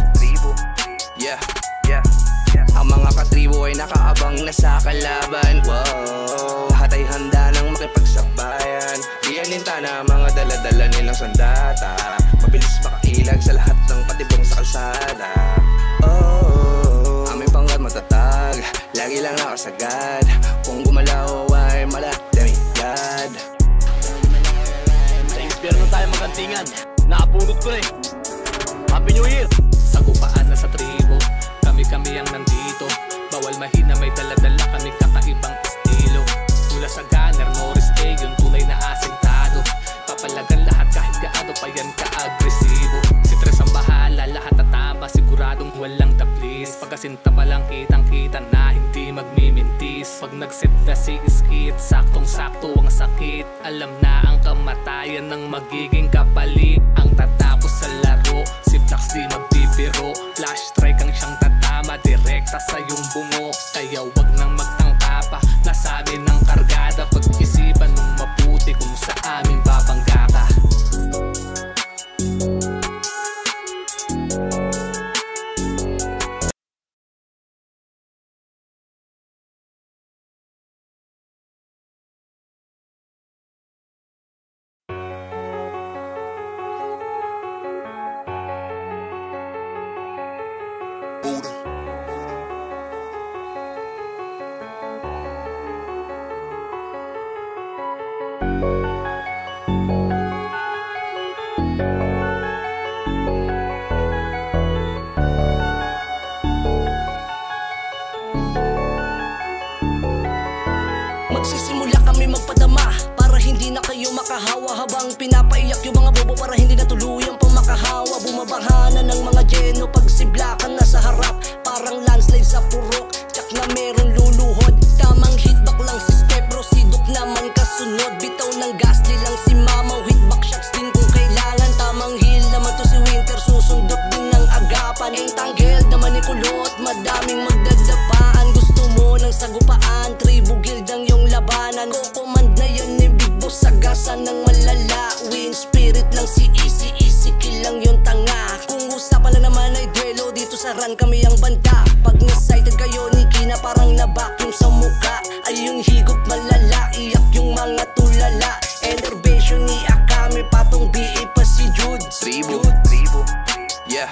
yeah, yeah. Ang mga katribo ay nakaabang na sa kalaban. Wow, lahat ay handa nang makipagsabayan. Iyaninta na mga daladala nilang sandata. Mabilis makailag sa lahat ng patibong sa kalsada. Oh, aming pangat matatag, lagi lang nakasagad. Kung gumalaw ay maladamigad. Sa impyerno tayo magantingan. Naapurot ko na eh. Happy New Year! Sagupaan na sa tribo, kami-kami ang nandito. Bawal mahina, may dala-dala kami kakaibang estilo. Mula sa gunner, Norris A, yung tunay na asintado. Papalagan lahat kahit gaano pa yan ka-agresibo. Si Tres ang bahala, lahat tatama, siguradong walang taplis. Pagkasinta pa lang kitang-kita na hindi magmimintis. Pag nag-set na si Iskit, saktong-sakto ang sakit. Alam na ang kamatayan ng magiging kapalit. Ang tatapos sa laro, si Flax di magbibiro. Flash strike ang siyang tatama, direkta sa iyong bungo. Kaya wag nang magtangka pa, nasabi ng kargada. Pag-isipan mong mabuti kung sa aming babangga ka. Magsisimula kami magpadama para hindi na kayo makahawa. Habang pinapaiyak yung mga bobo para hindi na tuluyang pumakahawa. Bumabaha na ng mga jeno pag siblakan na sa harap. Parang landslide sa purok, tsak na meron luluhod. Tamang hitback lang si step bro, sidok naman kasunod. Bitaw ng gas lang si mama, hitback shots din kung kailangan. Tamang heal naman to si Winter, Sagasan ng malala, win spirit lang si easy kill lang yung tanga. Kung usapan lang naman ay duelo, dito sa run kami ang banta. Pag na-sighted kayo ni Kina parang na-vacuum sa muka. Ay yung higop malala, iyak yung mga tulala. Enervation ni Akame, patong BE pa si Jude. Tribo, yeah.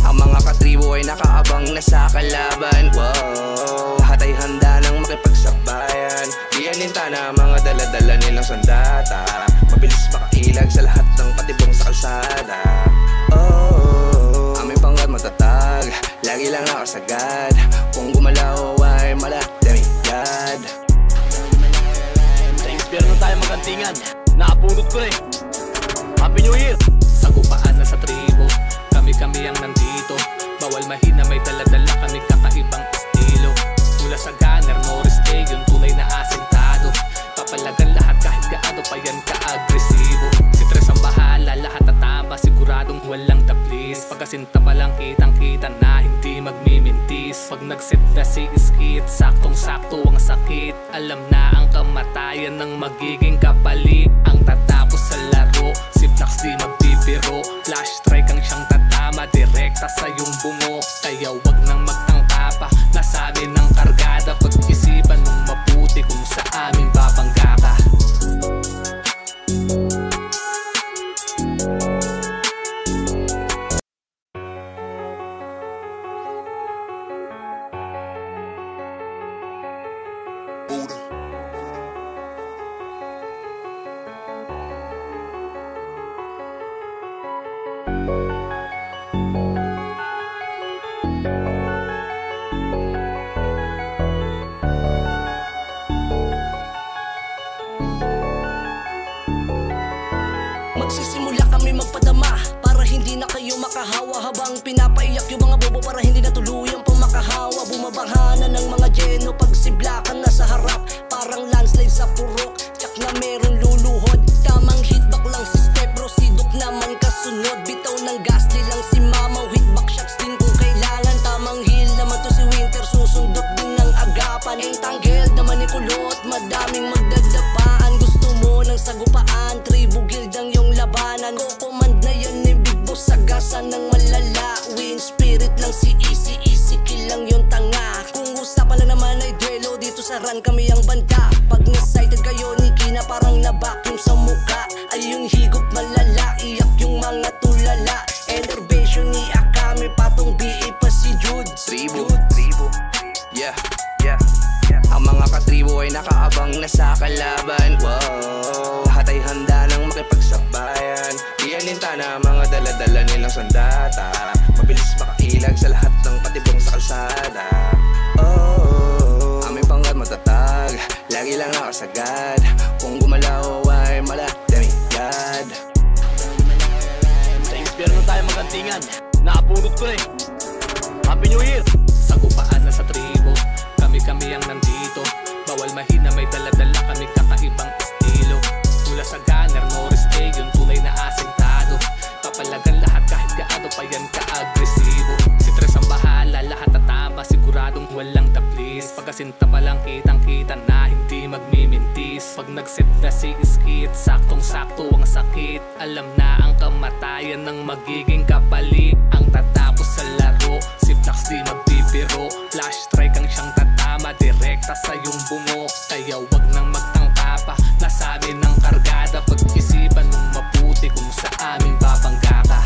Ang mga katribo ay nakaabang na sa kalaban. Wow, lahat ay handa nang makipagsabayan. Iyaninta na mga daladala nilang sandata. Mabilis makailag sa lahat ng patibong sa kalsada. Oh, aming pangkat matatag, lagi lang nakasagad. Kung gumalaw ay maladamigad. Sa impyerno tayo magantingan. Nakapulot ko eh. Happy New Year! Sagupaan na sa tribo, kami ang nandito. Bawal mahina, may daladala kami kakaibang estilo. Mula sa gunner, no mistake, yung tunay na asintado. Papalagan lahat kahit gaano pa yan ka-agresibo. Si Tres ang bahala, lahat tatama, siguradong walang taplis. Pagkasinta pa lang kitang-kita na hindi magmimintis. Pag nagset na si Iskit, saktong-sakto ang sakit. Alam na ang kamatayan ng magiging kapalit. Ang tatapos sa laro, si Flax di magbibiro. Flash strike ang siyang tatama, direkta sa iyong bungo. Kaya wag nang magtangka pa, nasabi ng kargada. Pag-isipan mong mabuti kung sa aming babangga ka. Magsisimula kami magpadama para hindi na kayo makahawa. Habang pinapaiyak yung mga bobo para hindi na tuluyang pumakahawa. Bumabahana ng mga jeno pag siblakan na sa harap. Parang landslide sa purok, tsak na meron luluhod. Tamang hitback lang si step bro, sidok naman kasunod. Bitaw ng gasli lang si mama, hitback shots din kung kailangan. Tamang heal naman to si Winter, susundot din ng agapan. Ang tanggel naman ni kulot, madaming magdadapaan. Gusto mo ng sagupaan, tribo guild ang yung labanan. Ko-command na yan ni Big Boss, sagasan ng malala. Win spirit lang si easy kill lang yung tanga. Kung usapan lang naman ay duelo, dito sa run kami ang banta. Pag na-sighted kayo ni Kina parang na-vacuum sa muka. Ay yung higop malala, iyak yung mga tulala. Enervation ni Akame, patong BE pa si Jude. Tribo, yeah. Ang mga katribo ay nakaabang na sa kalaban. Wow, lahat ay handa nang makipagsabayan. Iyaninta na mga daladala nilang sandata. Mabilis makailag sa lahat ng patibong sa kalsada. Oh, aming pangkat matatag, lagi lang nakasagad. Kung gumalaw ay maladamigad. Sa impyerno tayo magantingan. Nakapulot ko eh. Happy New Year! Sagupaan na sa tribo, kami ang nandito. Bawal mahina, may daladala kami kakaibang estilo. Mula sa gunner, no mistake, yung tunay na asintado. Papalagan lahat kahit gaano pa yan ka-agresibo. Si Tres ang bahala, lahat tatama, siguradong walang taplis. Pagkasinta pa lang kitang-kita na hindi magmimintis. Pag nagset na si Iskit, saktong-sakto ang sakit. Alam na ang kamatayan ng magiging kapalit. Ang tatapos sa laro, si Flax di magbibiro. Flash strike ang siyang tatama, direkta sa iyong bungo. Kaya wag nang magtangka pa, nasabi ng kargada. Pag-isipan mong mabuti kung sa aming babangga ka.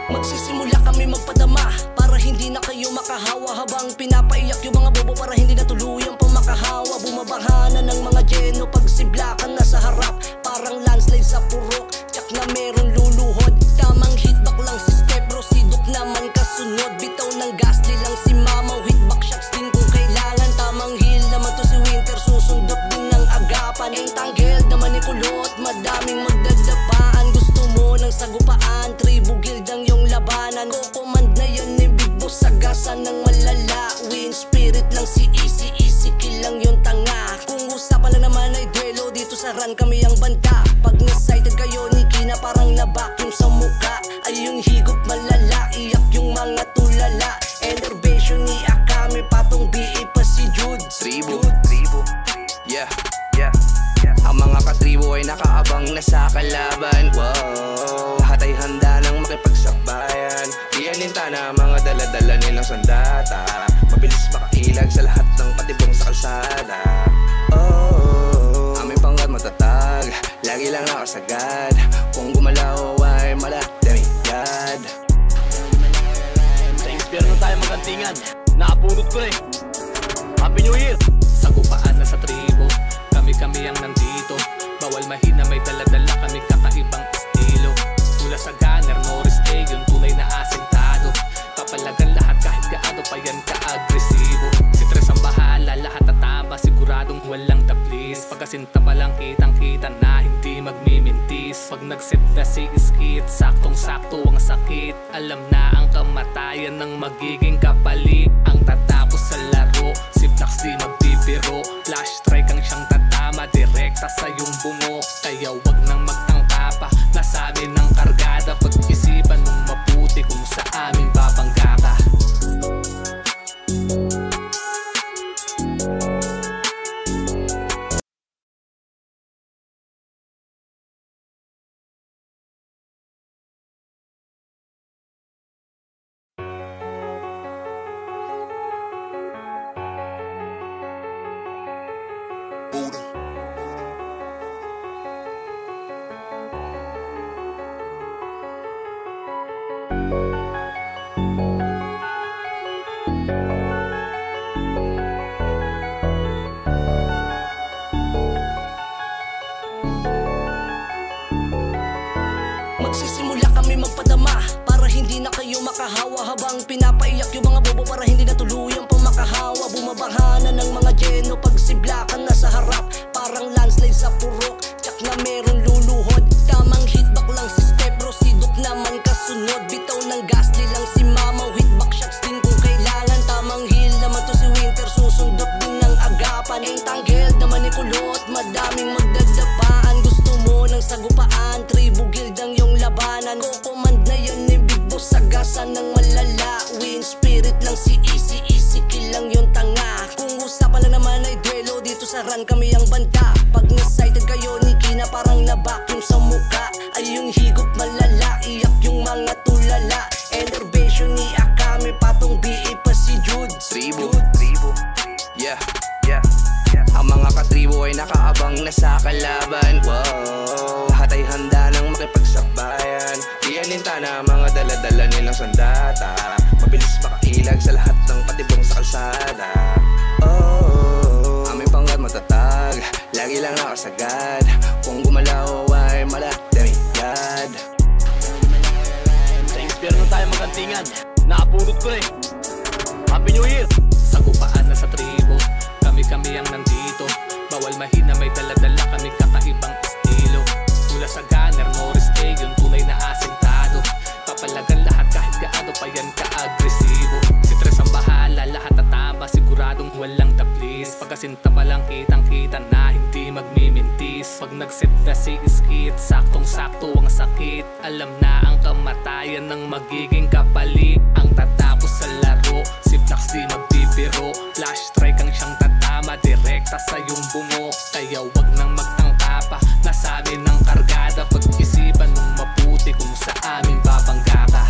Magsisimula kami magpadama para hindi na kayo makahawa. Habang pinapaiyak yung mga bobo para hindi na tuluyang pumakahawa. Bumabahana ng mga jeno pag siblakan na sa harap. Parang landslide sa purok, tsak na meron luluhod. Tamang hitback lang si step bro, sidok naman kasunod. Bitaw ng gasli lang si mama, hitback shots din kung kailangan. Tamang heal naman to si Winter, susundot din na na-vacuum sa muka. Ay yung higop malala, iyak yung mga tulala. Enervation ni Akame, patong BE pa si Jude. Tribo, yeah. Ang mga katribo ay nakaabang na sa kalaban. Wow, lahat ay handa nang makipagsabayan. Iyaninta na mga dala-dala nilang sandata. Mabilis makailag sa lahat ng patibong sa kalsada. Oh, aming pangkat matatag, lagi lang nakasagad. Kung gumalaw ay maladamigad. Sa impyerno tayo magantingan. Naabunot ko na eh. Happy New Year! Sagupaan na sa tribo, kami-kami ang nandito. Bawal mahina, may dala-dala kami kakaibang estilo. Mula sa gunner, Norris A, yung tunay na asentado. Papalagan lahat kahit gaano pa yan ka-agresibo. Si Tres ang bahala, lahat tatama, siguradong walang taplis. Pagkasinta pa lang kitang-kita na hindi magmimintis. Pag nagset na si Iskit, saktong-sakto ang sakit. Alam na ang kamatayan ng magiging kapalit. Ang tatapos sa laro, si Flax di magbibiro. Flash strike ang siyang tatama, direkta sa iyong bungo. Kaya wag nang magtangka pa, nasa amin ang kargada. Pag-isipan mong mabuti kung sa amin babangga ka. Magsisimula kami magpadama para hindi na kayo makahawa. Habang pinapaiyak yung mga bobo para hindi na tuluyang pumakahawa. Bumabahanan ng mga jeno pag siblakan na sa harap. Parang landslide sa purok, tsak na meron luluhod. Tamang hitback lang si step bro, sidok naman kasunod. Bitaw ng gasli lang si mama, hitback shots din kung kailangan. Tamang heal naman to si Winter, susundot din ng agapan. Ang tanggel naman ni kulot, madaming magdadapaan. Gusto mo ng sagupaan, tribo guild ang yung labanan. Kukumand na yun ni Big Boss, sagasan ng malala. Win spirit lang si easy kill lang yung tanga. Kung usapan lang naman ay duelo, dito sa run kami ang banta. Pag na-sighted kayo ni Kina, parang na-vacuum sa muka. Ay yung higop malala, iyak yung mga tulala. Enervation ni Akame, patong BE pa si Jude. Tribo, yeah. Ang mga katribo ay nakaabang na sa kalaban. Wow, lahat ay handa nang makipagsabayan. Iyaninta na mga dala-dala nilang sandata. Mabilis makailag sa lahat ng patibong sa kalsada. Oh, aming pangkat matatag, lagi lang nakasagad. Kung gumalaw ay maladamigad. Sa impyerno tayo magantingan. Naabunot ko na eh. Happy New Year! Sagupaan na sa tribo, kami-kami ang nandito. Bawal mahina, may dala-dala kami kakaibang estilo. Mula sa gunner, Norris A, yung tunay na asentado. Papalagan lahat kahit gaano pa yan ka-agresibo. Si Tres ang bahala, lahat tatama, siguradong walang taplis. Pagkasinta pa lang kitang-kita na hindi magmimintis. Pag nagset na si Iskit, saktong-sakto ang sakit. Alam na ang kamatayan ng magiging kapalit. Ang tatapos sa laro, si Flax di magbibiro. Flash strike ang siyang tatama, direkta sa iyong bungo. Kaya wag nang magtangka pa, nasa amin ang kargada. Pag-isipan mong mabuti kung sa amin babangga ka.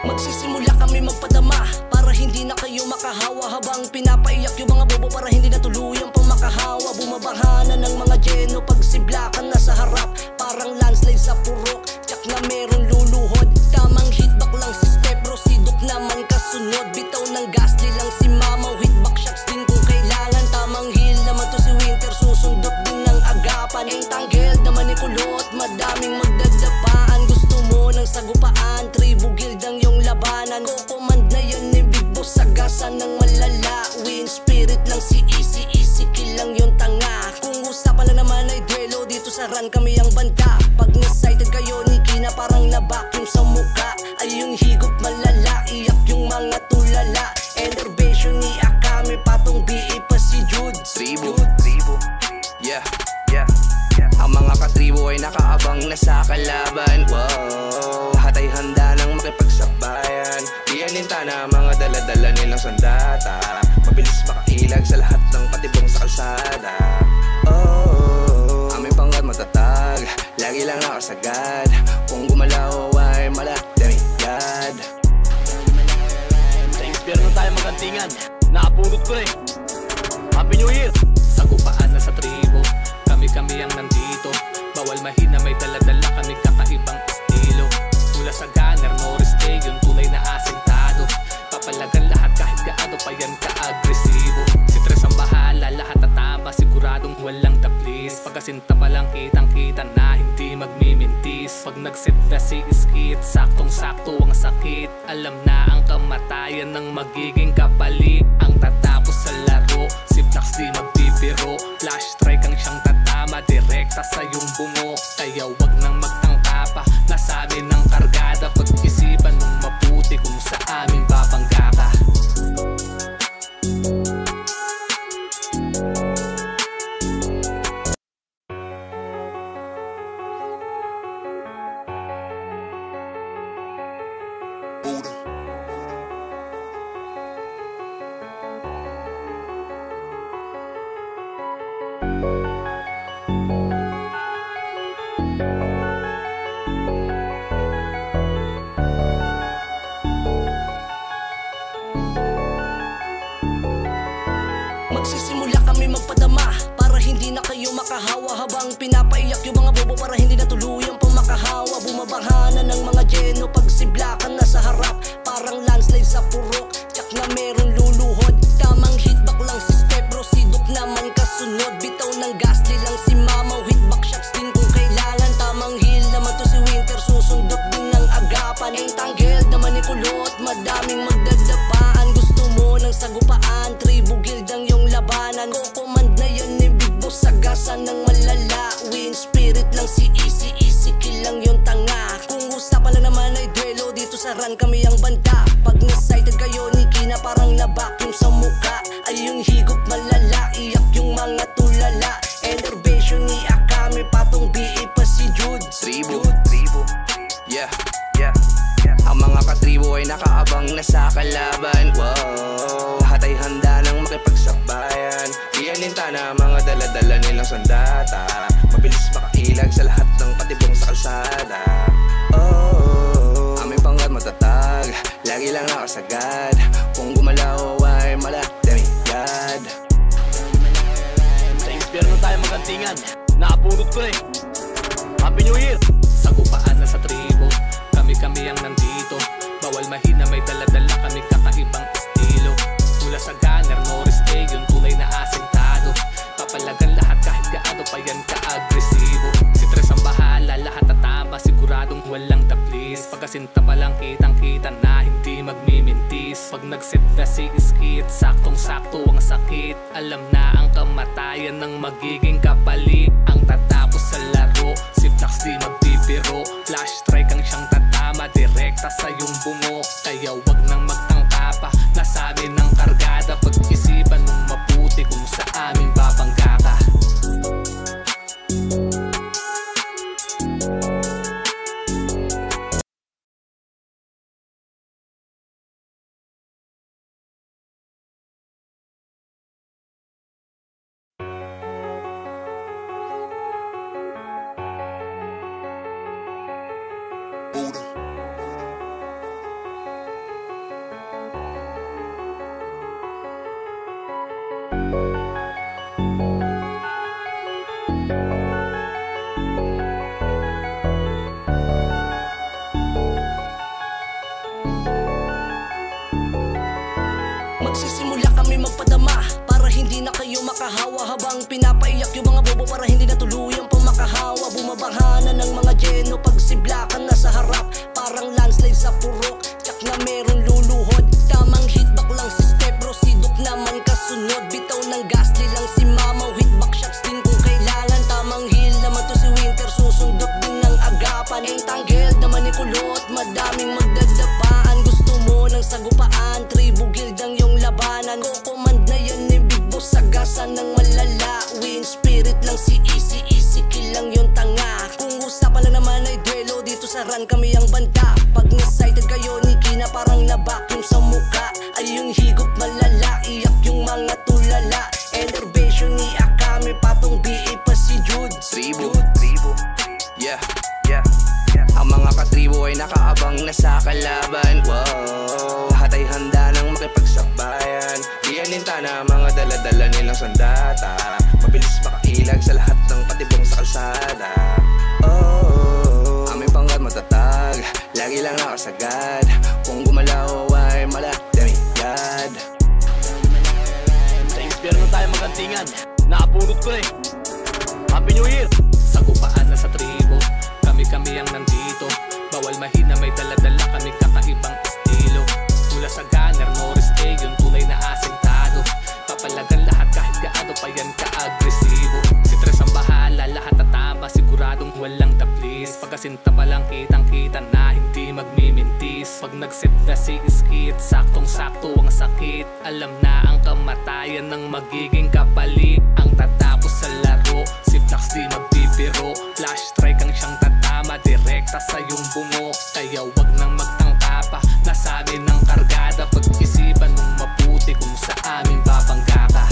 Magsisimula kami magpadama para hindi na kayo makahawa. Habang pinapaiyak yung mga bobo para hindi na tuluyang pumakahawa. Bumabahanan ng mga jeno pag siblakan na sa harap. Parang landslide sa purok, tsak na meron luluhod. Tamang hitback lang si step bro, sidok naman kasunod. Bitaw ng gasli lang si mama, hitback shots din kung kailangan. Tamang heal naman to si Winter, susundot din ng agapan. Ang tanggel naman ni kulot, run kami ang banta. Pag na-sighted kayo ni Kina parang na-vacuum sa muka. Ay yung higop malala, iyak yung mga tulala. Enervation ni Akame, patong BE pa si Jude. Tribo, yeah, yeah. Ang mga katribo ay nakaabang na sa kalaban. Wow, lahat ay handa nang makipagsabayan. Iyaninta na mga daladala nilang sandata. Mabilis makailag sa lahat ng patibong sa kalsada. Oh, aming pangkat matatag, lagi lang nakasagad. Kung gumalaw ay maladamigad. Sa impyerno tayo magantingan. Nakapulot ko eh. Happy New Year! Sagupaan na sa tribo, kami ang nandito. Bawal mahina, may daladala kami kakaibang estilo. Mula sa gunner, no stay, yung tunay na asintado. Papalagan lahat kahit gaano pa yan ka-agresibo. Si Tres ang bahala, lahat tatama, siguradong walang taplis. Pagkasinta pa lang kitang-kita na hindi magmimintis. Pag nagset na si Iskit, saktong-sakto ang sakit. Alam na ang kamatayan ng magiging kapalit. Ang tatapos sa laro, si Flax di magbibiro. Flash strike ang siyang tatama, direkta sa iyong bungo. Kaya wag nang magtangka pa, nasa amin ang kargada. Pag-isipan mong mabuti kung sa amin babangga ka. Magsisimula kami magpadama para hindi na kayo makahawa. Habang pinapaiyak yung mga bobo para hindi na tuluyang pumakahawa. Bumabahana ng mga jeno pag siblakan na sa harap. Parang landslide sa purok, tsak na meron luluhod. Tamang hitback lang si step bro, sidok naman kasunod. Bitaw ng gasli lang si mama, hitback shots din kung kailangan. Tamang heal naman to si Winter, susundot din ng agapan. Ang tanggel naman ni kulot, madaming magdadapaan. Gusto mo ng sagupaan, tribo guild ang yung labanan. Ko-command na yun ni Big Boss, sagasan ng malala. Win spirit lang si easy kill lang yung tanga. Kung usapan lang naman ay duelo, dito sa run kami ang banta. Pag na-sighted kayo ni Kina parang na-vacuum sa muka. Ay yung higop malala, iyak yung mga tulala. Enervation ni Akame, patong BE pa si Jude. Tribo, yeah, yeah. Ang mga katribo ay nakaabang na sa kalaban. Wow, lahat ay handa nang makipagsabayan. Iyaninta na mga daladala nilang sandata. Mabilis makailag sa lahat ng patibong sa kalsada. Oh, aming pangkat matatag, lagi lang nakasagad. Kung gumalaw ay maladamigad. Sa impyerno tayo magantingan. Nakapulot ko eh. Happy New Year! Sagupaan na sa tribo, kami ang nandito. Bawal mahina, may daladala kami kakaibang estilo. Mula sa gunner, no stay, yung tunay na asintado. Papalagan lahat kahit gaano pa yan ka-agresibo. Si Tres ang bahala, lahat tatama, siguradong walang taplis. Pagkasinta pa lang kitang-kita na hindi magmimintis. Pag nagset na si Iskit, saktong-sakto ang sakit. Alam na ang kamatayan ng magiging kapalit. Ang tatapos sa laro, si Flax di magbibiro. Flash strike ang siyang tatama, direkta sa iyong bungo. Kaya wag nang magtangka pa, nasa amin ang kargada. Pag-isipan mong mabuti kung sa amin babangga ka. Magsisimula kami magpadama para hindi na kayo makahawa. Habang pinapaiyak yung mga bobo para hindi na tuluyang pumakahawa. Bumabahana ng mga jeno pag siblakan na sa harap. Parang landslide sa purok, tsak na meron luluhod. Tamang hitback lang si step bro, sidok naman kasunod. Bitaw ng gasli lang si mama, hitback shots din kung kailangan. Tamang heal naman to si Winter, ran kami ang banta. Pag na-sighted kayo ni Kina parang na-vacuum sa muka. Ay yung higop malala, iyak yung mga tulala. Enervation ni Akame, patong BA pa si Jude. Tribo, yeah, yeah. Ang mga katribo ay nakaabang na sa kalaban. Wow, lahat ay handa nang makipagsabayan. Iyaninta na mga dala-dala nilang sandata. Mabilis makailag sa lahat ng patibong sa kalsada. Oh, aming pangkat matatag, lagi lang nakasagad. Kung gumalaw ay maladamigad. Sa impyerno tayo magantingan. Nakapulot ko eh. Happy New Year! Sagupaan na sa tribo, kami-kami ang nandito. Bawal mahina, may dala-dala kami kakaibang estilo. Mula sa gunner, Norris A, yung tunay na asintado. Papalagan lahat kahit gaano pa yan ka-agresibo. Si Tres ang bahala, lahat tatama, siguradong walang taplis. Pagkasinta pa lang kitang-kita na hindi magmimintis. Pag nagsit na si Iskit, saktong-sakto ang sakit. Alam na ang kamatayan ng magiging kapalit. Ang tatapos sa laro, si Flax di magbibiro. Flash strike ang siyang tatama, direkta sa iyong bungo. Kaya wag nang magtangka pa, nasa amin ang kargada. Pag-isipan mong mabuti kung sa amin babangga ka.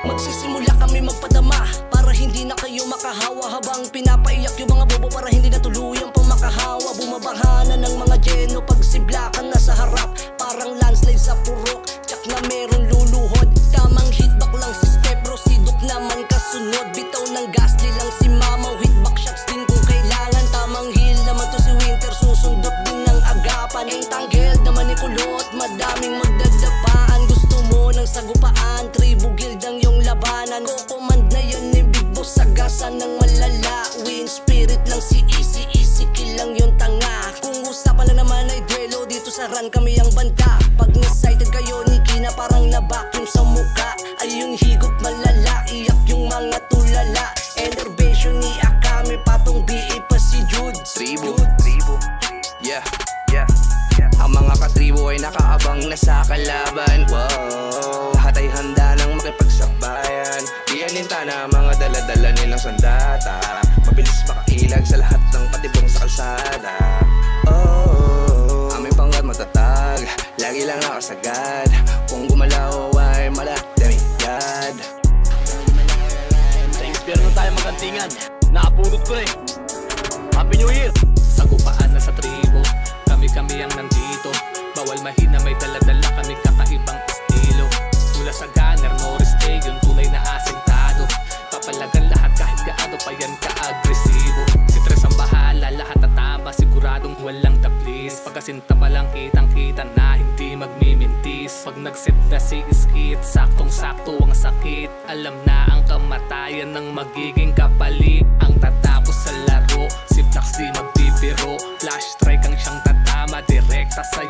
Magsisimula kami magpadama para hindi na kayo makahawa. Habang pinapaiyak yung mga bobo para hindi na tuluyang pumakahawa. Bumabaha na ng mga Geno pag siblakan na sa harap. Parang landslide sa purok, tsak na meron luluhod. Tamang hitback lang si Step Bro, si Duke naman kasunod. Bitaw ng gasli lang si Mamaw, hitback shots din kung kailangan. Tamang heal naman to si Winter, susundot din ng agapan. Ang tanggel naman ni Kulot, madaming magdadapaan. Gusto mo ng sagupaan, Tribo Guild ang yung labanan. Ko-command na yun ni Big Boss, sagasan ng malala. Win spirit lang si Easy kill lang yung tanga. Kung usapan lang naman ay duelo, dito sa ran kami ang banta. Pag na-sighted kayo ni Kina parang na-vacuum sa muka. Ay yung higop malala, iyak yung mga tulala. Enervation ni Akame, patong BA pa si Jude. Tribo, yeah, yeah. Ang mga katribo ay nakaabang na sa kalaban. Wow, lahat ay handa nang makipagsabayan. Iyaninta na mga dala-dala nilang sandata. Mabilis makailag sa lahat ng patibong sa kalsada. Oh, aming pangkat matatag, lagi lang nakasagad. Kung gumalaw ay maladamigad. Sa impyerno tayo magantingan. Nakapulot ko eh. Happy New Year! Sagupaan na sa tribo, kami-kami ang nandito. Bawal mahina, may dala-dala kami kakaibang estilo. Mula sa gunner, Norris A, yung tunay na asintado. Papalagan lahat kahit gaano pa yan ka-agresibo. Si Tres ang bahala, lahat tatama, siguradong walang taplis. Pagkasinta pa lang kitang-kita na hindi magmimintis. Pag nagsit na si Iskit, saktong-sakto ang sakit. Alam na ang kamatayan ng magiging kapalit. Ang tatapos sa laro, si Flax di magbibiro. Flash strike ang siyang tatama, direkta sa